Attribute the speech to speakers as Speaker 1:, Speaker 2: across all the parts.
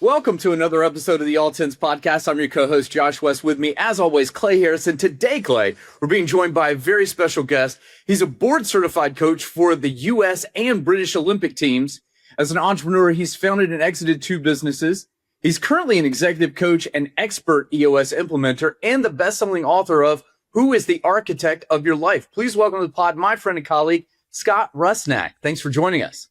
Speaker 1: Welcome to another episode of the All Tens Podcast. I'm your co-host, Josh West. With me, as always, Clay Harrison. Today, Clay, we're being joined by a very special guest. He's a board-certified coach for the U.S. and British Olympic teams. As an entrepreneur, he's founded and exited 2 businesses. He's currently an executive coach and expert EOS implementer and the best-selling author of Who is the Architect of Your Life? Please welcome to the pod my friend and colleague, Scott Rusnak. Thanks for joining us.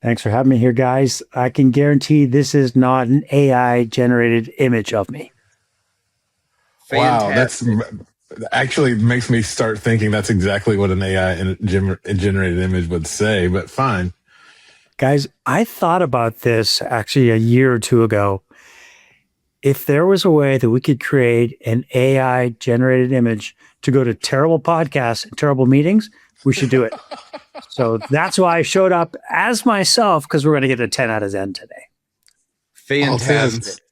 Speaker 2: Thanks for having me here, guys. I can guarantee this is not an AI-generated image of me.
Speaker 1: Fantastic.
Speaker 3: Wow, that's actually makes me start thinking that's exactly what an AI-generated image would say, but fine.
Speaker 2: Guys, I thought about this actually a year or 2 ago. If there was a way that we could create an AI-generated image to go to terrible podcasts and terrible meetings, we should do it. So that's why I showed up as myself, because we're going to get a 10 out of 10 today.
Speaker 1: Fantastic.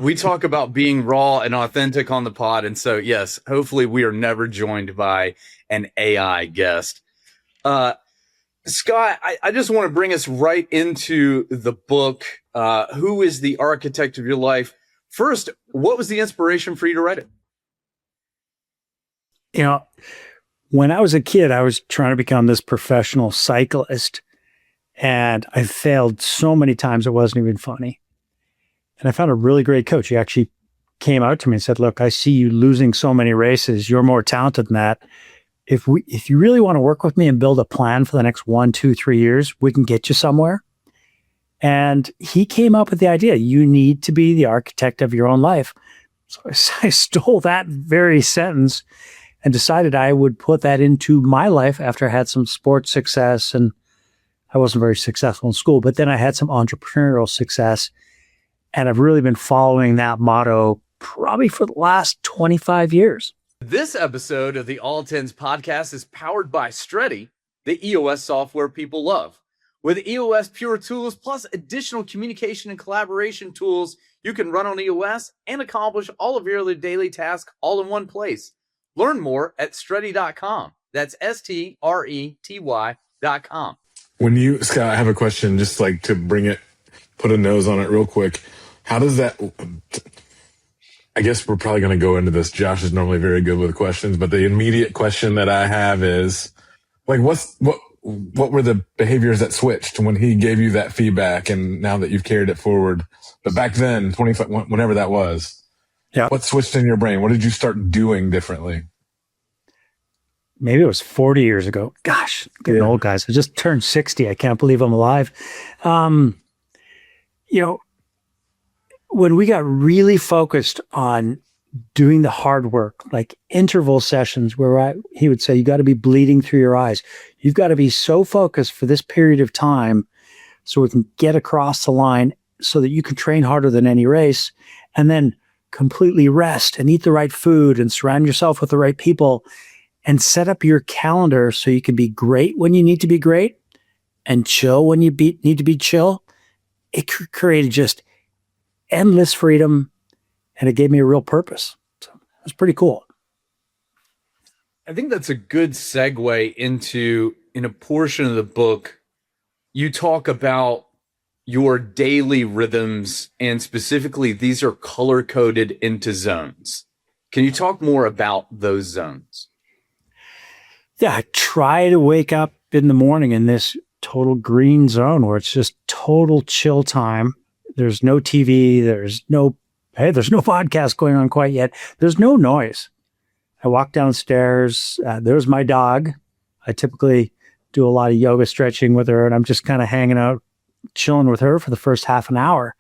Speaker 1: We talk about being raw and authentic on the pod. And so, yes, hopefully we are never joined by an AI guest. Scott, I just want to bring us right into the book, Who is the Architect of Your Life? First, what was the inspiration for you to write it?
Speaker 2: You know, when I was a kid, I was trying to become this professional cyclist, and I failed so many times it wasn't even funny. And I found a really great coach. He actually came out to me and said, "Look, I see you losing so many races. You're more talented than that. If you really want to work with me and build a plan for the next 1, 2, 3 years, we can get you somewhere." And he came up with the idea, you need to be the architect of your own life. So I stole that very sentence and decided I would put that into my life after I had some sports success, and I wasn't very successful in school, but then I had some entrepreneurial success, and I've really been following that motto probably for the last 25 years.
Speaker 1: This episode of the All Tens Podcast is powered by Stretty, the EOS software people love. With EOS Pure Tools plus additional communication and collaboration tools, you can run on EOS and accomplish all of your daily tasks all in one place. Learn more at Stretty.com. That's STRETY.com.
Speaker 3: Scott, I have a question, just like to put a nose on it real quick. How does that, I guess we're probably going to go into this. Josh is normally very good with questions, but the immediate question that I have is, like, what were the behaviors that switched when he gave you that feedback and now that you've carried it forward? But back then, 25, whenever that was,
Speaker 2: yeah,
Speaker 3: what switched in your brain? What did you start doing differently?
Speaker 2: Maybe it was 40 years ago. Gosh, getting old, guys. I just turned 60. I can't believe I'm alive. You know, when we got really focused on doing the hard work, like interval sessions where he would say, you got to be bleeding through your eyes. You've got to be so focused for this period of time so we can get across the line so that you can train harder than any race, and then completely rest and eat the right food and surround yourself with the right people and set up your calendar so you can be great when you need to be great and chill when you need to be chill. It created just endless freedom, and it gave me a real purpose. So it was pretty cool.
Speaker 1: I think that's a good segue into, in a portion of the book, you talk about your daily rhythms, and specifically these are color coded into zones. Can you talk more about those zones?
Speaker 2: Yeah, I try to wake up in the morning in this total green zone where it's just total chill time. There's no TV. There's no podcast going on quite yet. There's no noise. I walk downstairs. There's my dog. I typically do a lot of yoga stretching with her, and I'm just kind of hanging out, chilling with her for the first half an hour.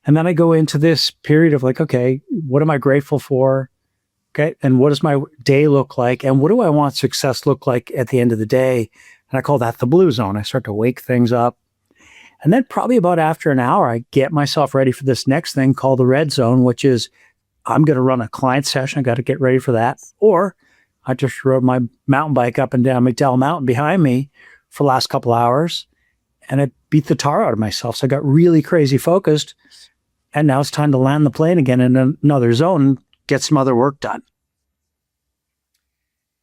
Speaker 2: And then I go into this period of like, okay, what am I grateful for? Okay. And what does my day look like? And what do I want success look like at the end of the day? And I call that the blue zone. I start to wake things up. And then probably about after an hour, I get myself ready for this next thing called the red zone, which is I'm going to run a client session. I got to get ready for that. Or I just rode my mountain bike up and down McDowell Mountain behind me for the last couple hours, and I beat the tar out of myself. So I got really crazy focused. And now it's time to land the plane again in another zone, get some other work done.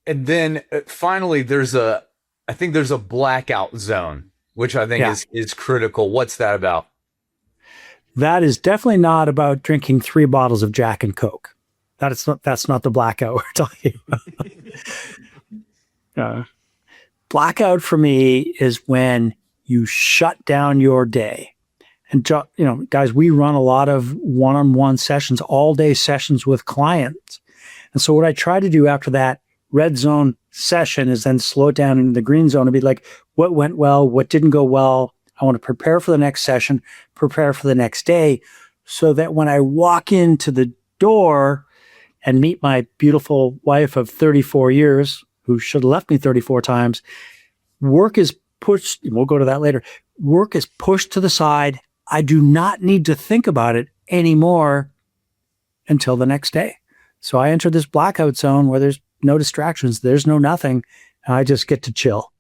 Speaker 1: And then finally, I think there's a blackout zone, which I think is critical. What's that about?
Speaker 2: That is definitely not about drinking 3 bottles of Jack and Coke. That's not the blackout we're talking about. Blackout for me is when you shut down your day. And guys, we run a lot of one-on-one sessions, all-day sessions with clients. And so what I try to do after that red zone session is then slow it down into the green zone and be like, what went well, what didn't go well. I want to prepare for the next session, prepare for the next day, so that when I walk into the door and meet my beautiful wife of 34 years, who should have left me 34 times, work is pushed, we'll go to that later, work is pushed to the side. I do not need to think about it anymore until the next day. So I enter this blackout zone where there's no distractions, there's no nothing, and I just get to chill.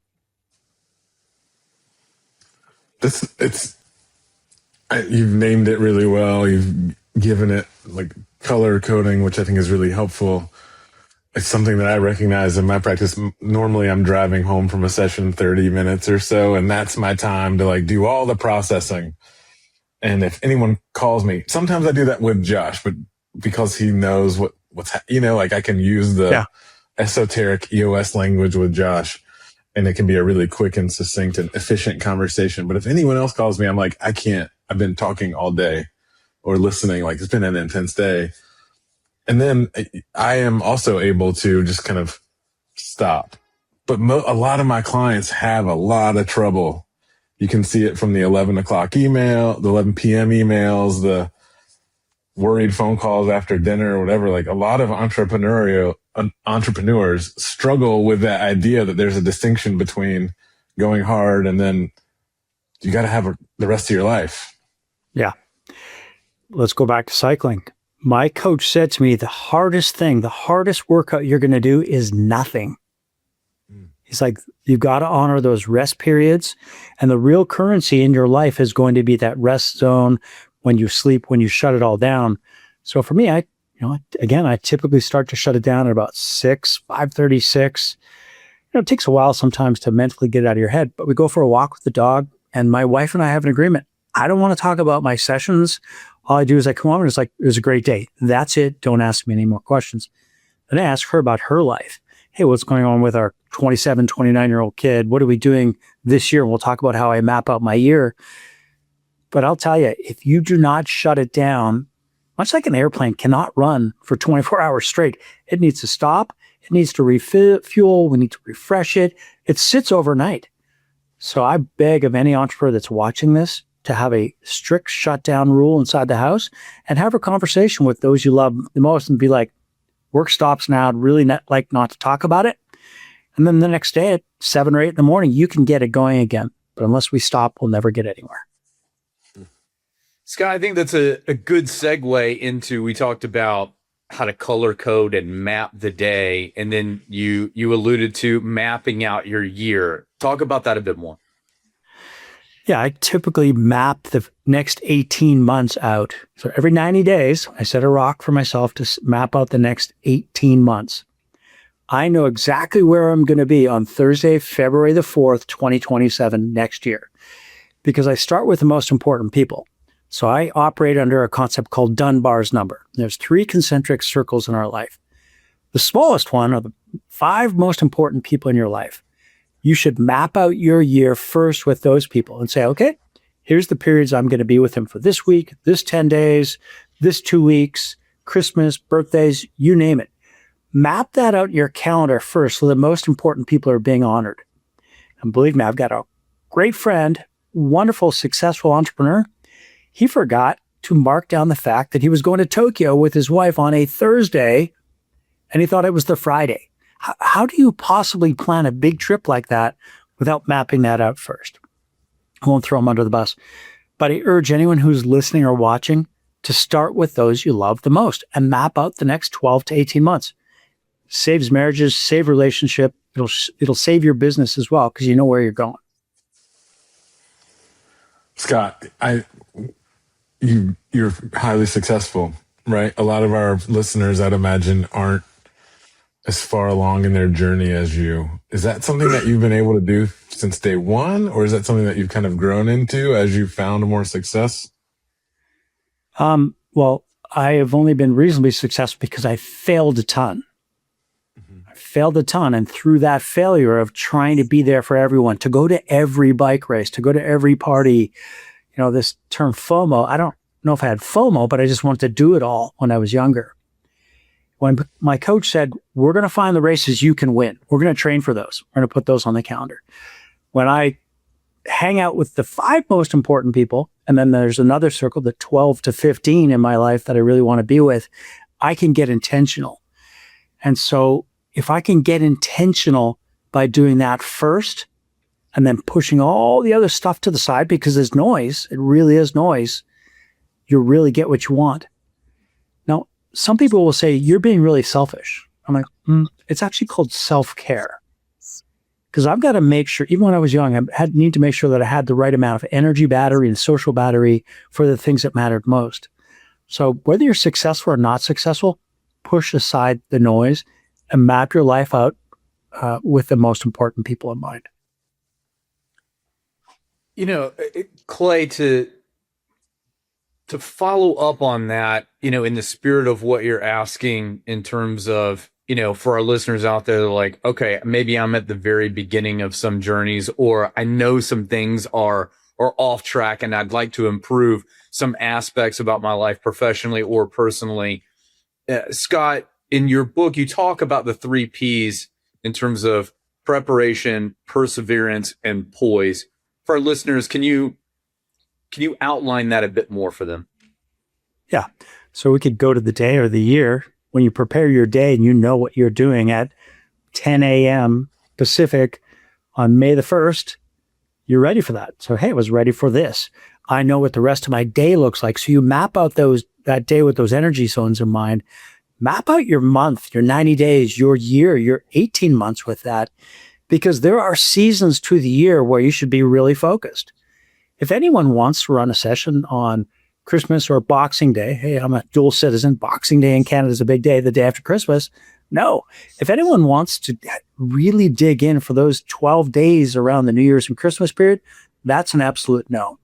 Speaker 3: You've named it really well. You've given it like color coding, which I think is really helpful. It's something that I recognize in my practice. Normally I'm driving home from a session 30 minutes or so, and that's my time to like do all the processing. And if anyone calls me, sometimes I do that with Josh, but because he knows like I can use the esoteric EOS language with Josh, and it can be a really quick and succinct and efficient conversation. But if anyone else calls me, I'm like, I can't. I've been talking all day or listening. Like, it's been an intense day. And then I am also able to just kind of stop. But a lot of my clients have a lot of trouble. You can see it from the 11 o'clock email, the 11 p.m. emails, the worried phone calls after dinner or whatever. Like, a lot of entrepreneurs struggle with that idea that there's a distinction between going hard and then you got to have the rest of your life.
Speaker 2: Yeah. Let's go back to cycling. My coach said to me, the hardest workout you're going to do is nothing. He's like, you've got to honor those rest periods, and the real currency in your life is going to be that rest zone when you sleep, when you shut it all down. So for me, I typically start to shut it down at about 5:36. It takes a while sometimes to mentally get it out of your head, but we go for a walk with the dog, and my wife and I have an agreement. I don't want to talk about my sessions. All I do is I come home and it's like, it was a great day. That's it. Don't ask me any more questions. Then I ask her about her life. Hey, what's going on with our 27, 29-year-old kid? What are we doing this year? And we'll talk about how I map out my year. But I'll tell you, if you do not shut it down, much like an airplane cannot run for 24 hours straight, it needs to stop. It needs to refuel. We need to refresh it. It sits overnight. So I beg of any entrepreneur that's watching this to have a strict shutdown rule inside the house and have a conversation with those you love the most and be like, work stops now. I'd really not to talk about it. And then the next day at 7 or 8 in the morning, you can get it going again. But unless we stop, we'll never get anywhere.
Speaker 1: Scott, I think that's a good segue into, we talked about how to color code and map the day. And then you alluded to mapping out your year. Talk about that a bit more.
Speaker 2: Yeah, I typically map the next 18 months out. So every 90 days, I set a rock for myself to map out the next 18 months. I know exactly where I'm going to be on Thursday, February the 4th, 2027 next year, because I start with the most important people. So I operate under a concept called Dunbar's number. There's 3 concentric circles in our life. The smallest one are the 5 most important people in your life. You should map out your year first with those people and say, okay, here's the periods I'm going to be with them for this week, this 10 days, this 2 weeks, Christmas, birthdays, you name it. Map that out in your calendar first so the most important people are being honored. And believe me, I've got a great friend, wonderful, successful entrepreneur. He forgot to mark down the fact that he was going to Tokyo with his wife on a Thursday, and he thought it was the Friday. How do you possibly plan a big trip like that without mapping that out first? I won't throw him under the bus, but I urge anyone who's listening or watching to start with those you love the most and map out the next 12 to 18 months. Saves marriages, save relationship. It'll save your business as well because you know where you're going.
Speaker 3: Scott, you're highly successful, right? A lot of our listeners, I'd imagine, aren't as far along in their journey as you. Is that something that you've been able to do since day one, or is that something that you've kind of grown into as you've found more success?
Speaker 2: Well, I have only been reasonably successful because I failed a ton. I failed a ton. And through that failure of trying to be there for everyone, to go to every bike race, to go to every party, this term FOMO, I don't know if I had FOMO, but I just wanted to do it all when I was younger. When my coach said, we're going to find the races you can win. We're going to train for those. We're going to put those on the calendar. When I hang out with the 5 most important people, and then there's another circle, the 12 to 15 in my life that I really want to be with, I can get intentional. And so if I can get intentional by doing that first and then pushing all the other stuff to the side, because there's noise, it really is noise, you'll really get what you want. Now, some people will say, you're being really selfish. I'm like, it's actually called self-care. Because I've got to make sure, even when I was young, I need to make sure that I had the right amount of energy battery and social battery for the things that mattered most. So whether you're successful or not successful, push aside the noise and map your life out with the most important people in mind.
Speaker 1: Clay, to follow up on that, in the spirit of what you're asking in terms of, for our listeners out there, they're like, okay, maybe I'm at the very beginning of some journeys, or I know some things are off track and I'd like to improve some aspects about my life professionally or personally. Scott, in your book, you talk about the 3 Ps in terms of preparation, perseverance, and poise. For our listeners, can you outline that a bit more for them?
Speaker 2: Yeah. So we could go to the day or the year. When you prepare your day and you know what you're doing at 10 a.m. Pacific on May the 1st, you're ready for that. So, hey, I was ready for this. I know what the rest of my day looks like. So you map out that day with those energy zones in mind. Map out your month, your 90 days, your year, your 18 months with that, because there are seasons to the year where you should be really focused. If anyone wants to run a session on Christmas or Boxing Day, hey, I'm a dual citizen. Boxing Day in Canada is a big day, the day after Christmas. No. If anyone wants to really dig in for those 12 days around the New Year's and Christmas period, that's an absolute no.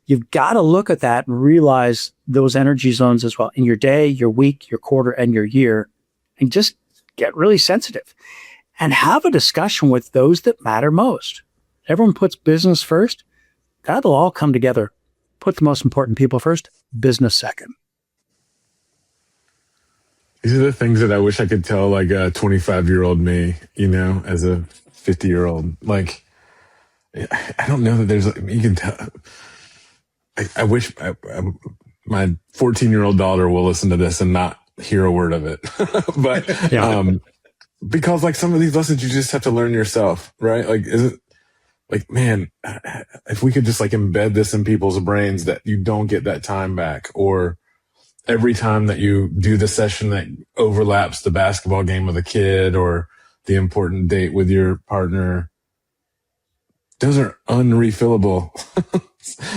Speaker 2: You've got to look at that and realize those energy zones as well in your day, your week, your quarter, and your year, and just get really sensitive and have a discussion with those that matter most. Everyone puts business first. That'll all come together. Put the most important people first, business second.
Speaker 3: These are the things that I wish I could tell like a 25-year-old me, as a 50-year-old. Like, I don't know that there's, you can tell. I wish my 14-year-old daughter will listen to this and not hear a word of it. But because like some of these lessons you just have to learn yourself, right? Like, man, if we could just like embed this in people's brains that you don't get that time back, or every time that you do the session that overlaps the basketball game with a kid or the important date with your partner, those are unrefillable.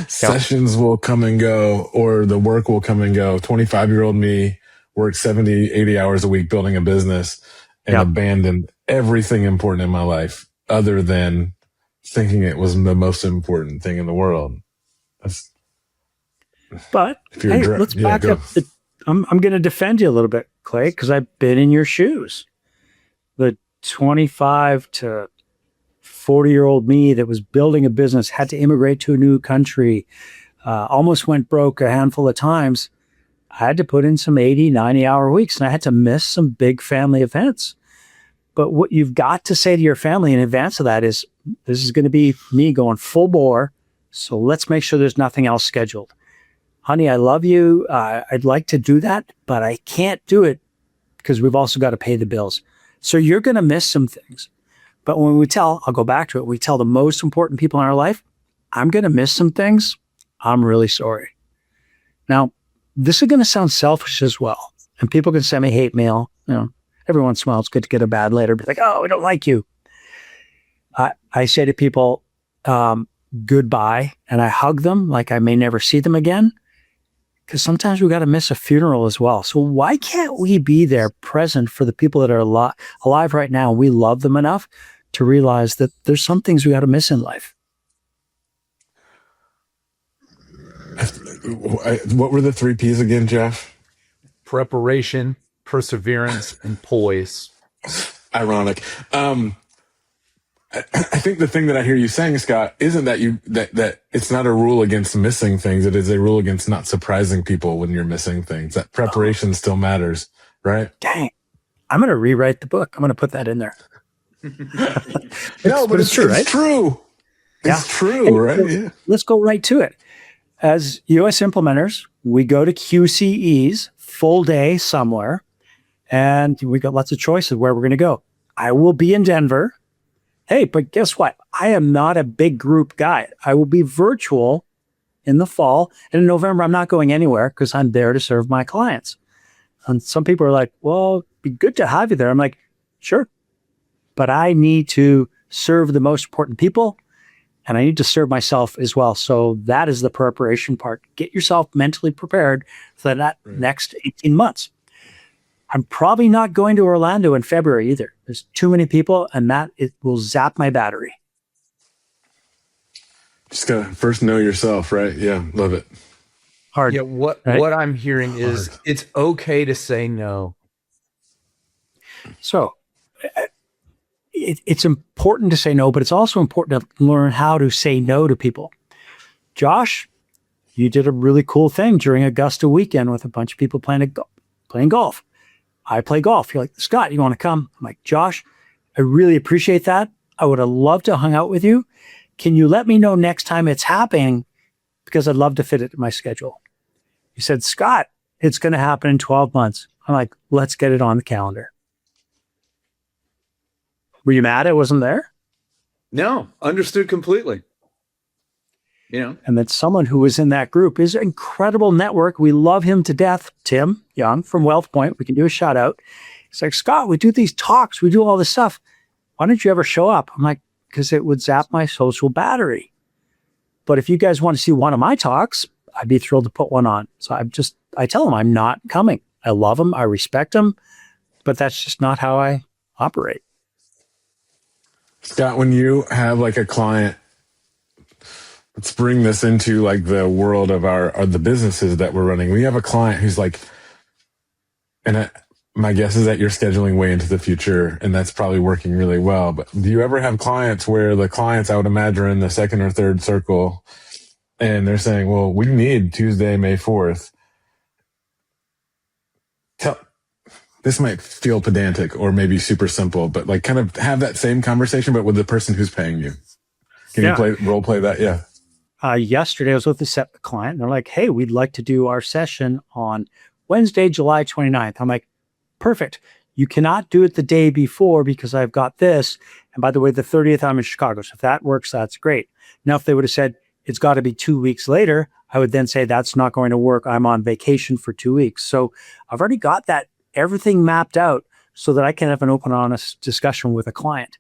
Speaker 3: Sessions will come and go, or the work will come and go. 25-year-old me worked 70, 80 hours a week building a business and abandoned everything important in my life other than thinking it was the most important thing in the world.
Speaker 2: But hey, let's back up. I'm going to defend you a little bit, Clay, because I've been in your shoes. The 25 to 40-year-old me that was building a business, had to immigrate to a new country, almost went broke a handful of times. I had to put in some 80, 90-hour weeks, and I had to miss some big family events. But what you've got to say to your family in advance of that is, this is going to be me going full bore, so let's make sure there's nothing else scheduled. Honey, I love you. I'd like to do that, but I can't do it because we've also got to pay the bills. So you're going to miss some things. But when I'll go back to it, we tell the most important people in our life, I'm going to miss some things. I'm really sorry. Now, this is going to sound selfish as well. And people can send me hate mail. Every once in a while, it's good to get a bad letter. Be like, oh, we don't like you. I say to people, goodbye. And I hug them like I may never see them again. Because sometimes we got to miss a funeral as well. So why can't we be there present for the people that are alive right now? We love them enough to realize that there's some things we got to miss in life.
Speaker 3: What were the three P's again, Jeff?
Speaker 1: Preparation, perseverance, and poise.
Speaker 3: Ironic. I think the thing that I hear you saying, Scott, isn't that it's not a rule against missing things. It is a rule against not surprising people when you're missing things. That preparation still matters, right?
Speaker 2: Dang. I'm going to rewrite the book. I'm going to put that in there.
Speaker 3: No, but it's true, right? It's true. It's true, right? Yeah.
Speaker 2: Let's go right to it. As US implementers, we go to QCEs, full day somewhere, and we got lots of choices where we're going to go. I will be in Denver. Hey, but guess what? I am not a big group guy. I will be virtual in the fall. And in November, I'm not going anywhere because I'm there to serve my clients. And some people are like, well, it'd be good to have you there. I'm like, sure. But I need to serve the most important people, and I need to serve myself as well. So that is the preparation part. Get yourself mentally prepared for that next 18 months. I'm probably not going to Orlando in February either. There's too many people, and it will zap my battery.
Speaker 3: Just gotta first know yourself, right? Yeah, love it.
Speaker 2: Hard.
Speaker 1: Yeah, what I'm hearing is it's okay to say no.
Speaker 2: So it's important to say no, but it's also important to learn how to say no to people. Josh, you did a really cool thing during Augusta weekend with a bunch of people playing golf. I play golf. You're like, Scott, you want to come? I'm like, Josh, I really appreciate that. I would have loved to hang out with you. Can you let me know next time it's happening? Because I'd love to fit it in my schedule. He said, Scott, it's going to happen in 12 months. I'm like, let's get it on the calendar. Were you mad I wasn't there?
Speaker 1: No, understood completely.
Speaker 2: And that someone who was in that group is an incredible network. We love him to death. Tim Young from Wealth Point. We can do a shout out. He's like, Scott, we do these talks. We do all this stuff. Why don't you ever show up? I'm like, because it would zap my social battery. But if you guys want to see one of my talks, I'd be thrilled to put one on. So I tell them I'm not coming. I love them. I respect them. But that's just not how I operate.
Speaker 3: Scott, when you have like a client, let's bring this into like the world of the businesses that we're running. We have a client who's like, my guess is that you're scheduling way into the future, and that's probably working really well. But do you ever have clients where the clients, I would imagine, are in the second or third circle, and they're saying, well, we need Tuesday, May 4th. This might feel pedantic or maybe super simple, but like kind of have that same conversation, but with the person who's paying you. Can you role play that? Yeah.
Speaker 2: Yesterday, I was with a client, and they're like, hey, we'd like to do our session on Wednesday, July 29th. I'm like, perfect. You cannot do it the day before because I've got this. And by the way, the 30th, I'm in Chicago. So if that works, that's great. Now, if they would have said, it's got to be 2 weeks later, I would then say, that's not going to work. I'm on vacation for 2 weeks. So I've already got everything mapped out so that I can have an open, honest discussion with a client.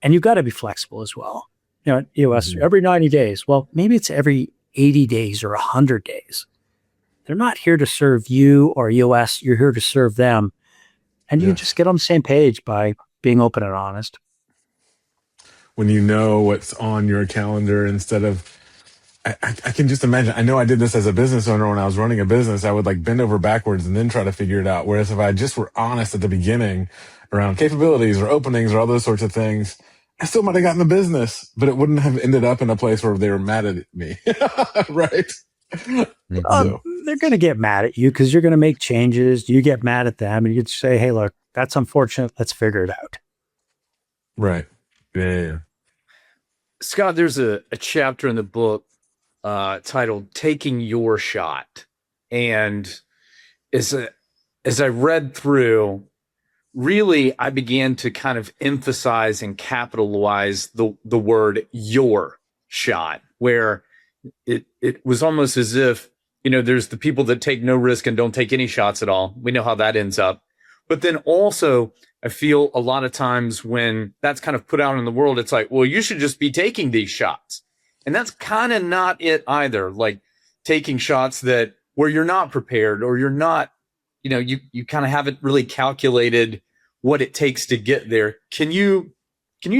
Speaker 2: And you've got to be flexible as well. US every 90 days. Well, maybe it's every 80 days or 100 days. They're not here to serve you or US. You're here to serve them. And you just get on the same page by being open and honest.
Speaker 3: When you know what's on your calendar instead of, I can just imagine. I know I did this as a business owner when I was running a business. I would like bend over backwards and then try to figure it out. Whereas if I just were honest at the beginning around capabilities or openings or all those sorts of things, I still might have gotten the business, but it wouldn't have ended up in a place where they were mad at me. Right?
Speaker 2: They're going to get mad at you because you're going to make changes. You get mad at them and you say, hey, look, that's unfortunate. Let's figure it out.
Speaker 3: Right. Yeah.
Speaker 1: Scott, there's a chapter in the book titled Taking Your Shot. And as I read through, really, I began to kind of emphasize and capitalize the word your shot, where it was almost as if, there's the people that take no risk and don't take any shots at all. We know how that ends up. But then also, I feel a lot of times when that's kind of put out in the world, it's like, well, you should just be taking these shots. And that's kind of not it either. Like taking shots where you're not prepared or you're not, you kind of haven't really calculated what it takes to get there. Can you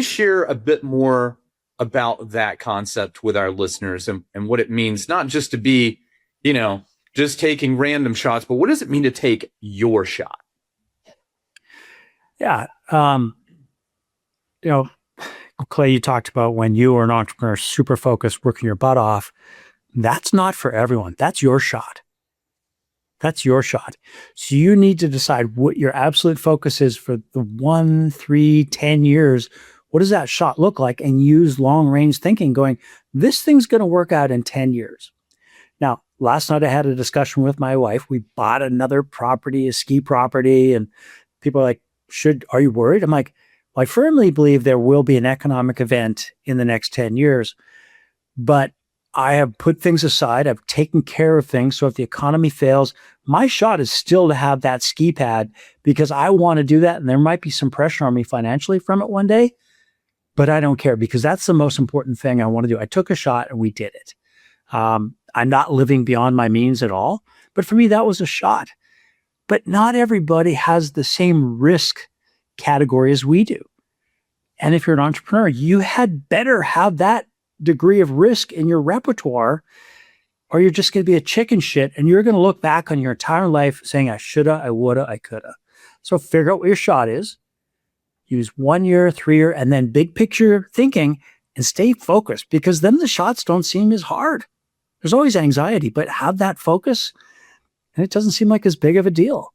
Speaker 1: share a bit more about that concept with our listeners and what it means, not just to be just taking random shots, but what does it mean to take your shot?
Speaker 2: Yeah. Clay, you talked about when you were an entrepreneur, super focused, working your butt off. That's not for everyone. That's your shot. That's your shot. So you need to decide what your absolute focus is for the 1, 3, 10 years. What does that shot look like? And use long range thinking going, this thing's going to work out in 10 years. Now, last night I had a discussion with my wife. We bought another property, a ski property, and people are like, are you worried? I'm like, well, I firmly believe there will be an economic event in the next 10 years, but I have put things aside. I've taken care of things. So if the economy fails, my shot is still to have that ski pad because I want to do that. And there might be some pressure on me financially from it one day, but I don't care because that's the most important thing I want to do. I took a shot and we did it. I'm not living beyond my means at all, but for me, that was a shot. But not everybody has the same risk category as we do. And if you're an entrepreneur, you had better have that degree of risk in your repertoire, or you're just going to be a chicken shit and you're going to look back on your entire life saying, I shoulda, I woulda, I coulda. So figure out what your shot is, use 1 year, 3 year, and then big picture thinking and stay focused because then the shots don't seem as hard. There's always anxiety, but have that focus and it doesn't seem like as big of a deal.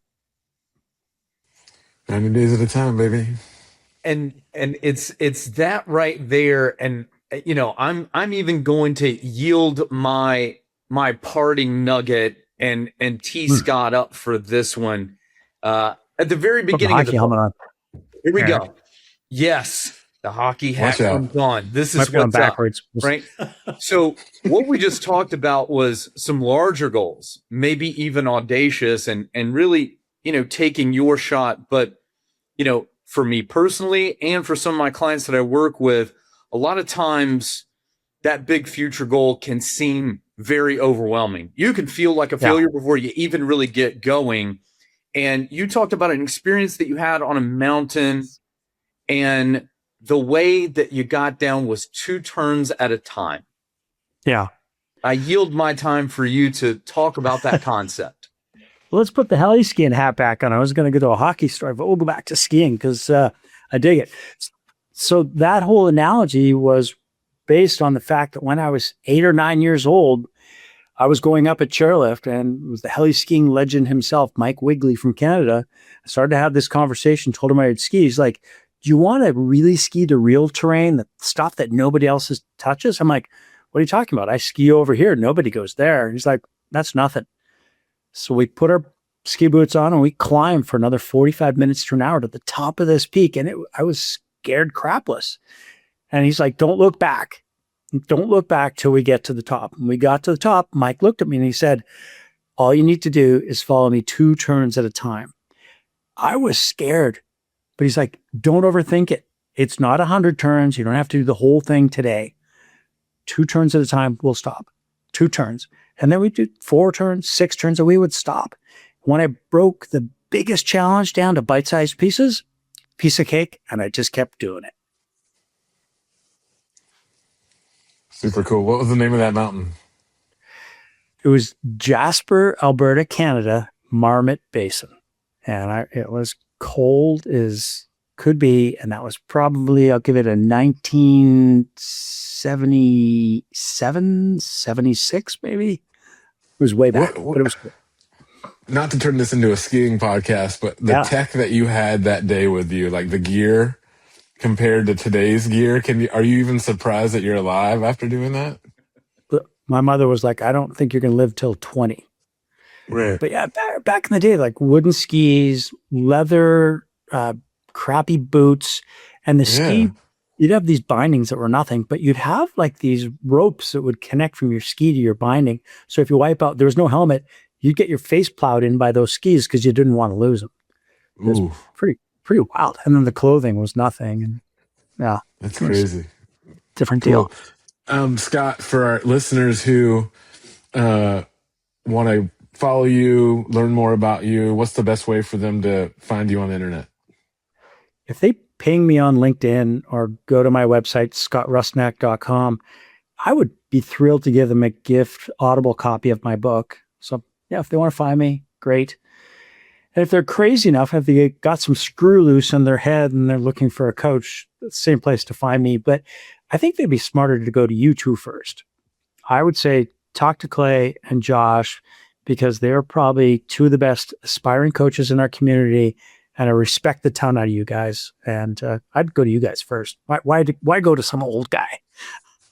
Speaker 3: 90 days at a time, baby.
Speaker 1: And it's that right there. And I'm even going to yield my parting nugget and tee Scott up for this one. At the very beginning
Speaker 2: of the helmet on.
Speaker 1: Here we go. Yes. The hockey hat comes on. This is what's backwards, up, right? So what we just talked about was some larger goals, maybe even audacious and really, taking your shot. But, for me personally and for some of my clients that I work with, a lot of times that big future goal can seem very overwhelming. You can feel like a failure before you even really get going. And you talked about an experience that you had on a mountain, and the way that you got down was 2 turns at a time.
Speaker 2: Yeah.
Speaker 1: I yield my time for you to talk about that concept.
Speaker 2: Well, let's put the heli skiing hat back on. I was going to go to a hockey story, but we'll go back to skiing because I dig it. So that whole analogy was based on the fact that when I was 8 or 9 years old, I was going up a chairlift, and it was the heli skiing legend himself, Mike Wigley from Canada. I started to have this conversation, told him I would ski. He's like, do you want to really ski the real terrain, the stuff that nobody else touches? I'm like, what are you talking about? I ski over here. Nobody goes there. He's like, that's nothing. So we put our ski boots on and we climbed for another 45 minutes to an hour to the top of this peak. And I was scared crapless. And he's like, don't look back. Don't look back till we get to the top. When we got to the top, Mike looked at me and he said, all you need to do is follow me 2 turns at a time. I was scared, but he's like, don't overthink it. It's not 100 turns. You don't have to do the whole thing today. 2 turns at a time, we'll stop. 2 turns. And then we do 4 turns, 6 turns, and we would stop. When I broke the biggest challenge down to bite-sized pieces, piece of cake, and I just kept doing it.
Speaker 3: Super cool. What was the name of that mountain?
Speaker 2: It was Jasper, Alberta, Canada, Marmot Basin. And it was cold as could be, and that was probably, I'll give it a 1977, 76 maybe. It was way back, but it was cool.
Speaker 3: Not to turn this into a skiing podcast, but the tech that you had that day with you, like the gear compared to today's gear, are you even surprised that you're alive after doing that?
Speaker 2: My mother was like, I don't think you're going to live till 20.
Speaker 3: Right.
Speaker 2: But yeah, back in the day, like wooden skis, leather, crappy boots, and the ski, you'd have these bindings that were nothing, but you'd have like these ropes that would connect from your ski to your binding. So if you wipe out, there was no helmet, you'd get your face plowed in by those skis because you didn't want to lose them. It was pretty wild. And then the clothing was nothing. And yeah,
Speaker 3: that's crazy.
Speaker 2: Different deal.
Speaker 3: Scott, for our listeners who want to follow you, learn more about you, what's the best way for them to find you on the internet?
Speaker 2: If they ping me on LinkedIn or go to my website, scottrusnak.com, I would be thrilled to give them a gift Audible copy of my book. So yeah, if they want to find me, great. And if they're crazy enough, if they got some screw loose in their head and they're looking for a coach, it's the same place to find me. But I think they'd be smarter to go to you two first. I would say talk to Clay and Josh because they're probably two of the best aspiring coaches in our community. And I respect the ton out of you guys. And I'd go to you guys first. Why go to some old guy?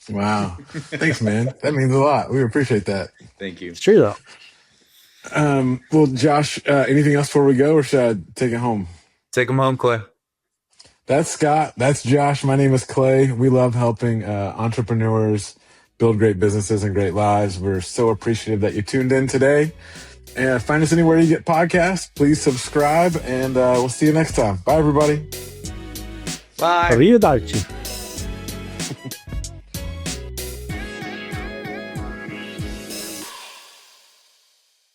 Speaker 3: Wow. Thanks, man. That means a lot. We appreciate that.
Speaker 1: Thank you.
Speaker 2: It's true, though.
Speaker 3: Well, Josh, anything else before we go, or should I take it home?
Speaker 1: Take them home, Clay.
Speaker 3: That's Scott. That's Josh. My name is Clay. We love helping entrepreneurs build great businesses and great lives. We're so appreciative that you tuned in today. And find us anywhere you get podcasts. Please subscribe, and we'll see you next time. Bye, everybody.
Speaker 1: Bye.
Speaker 2: Arrivederci.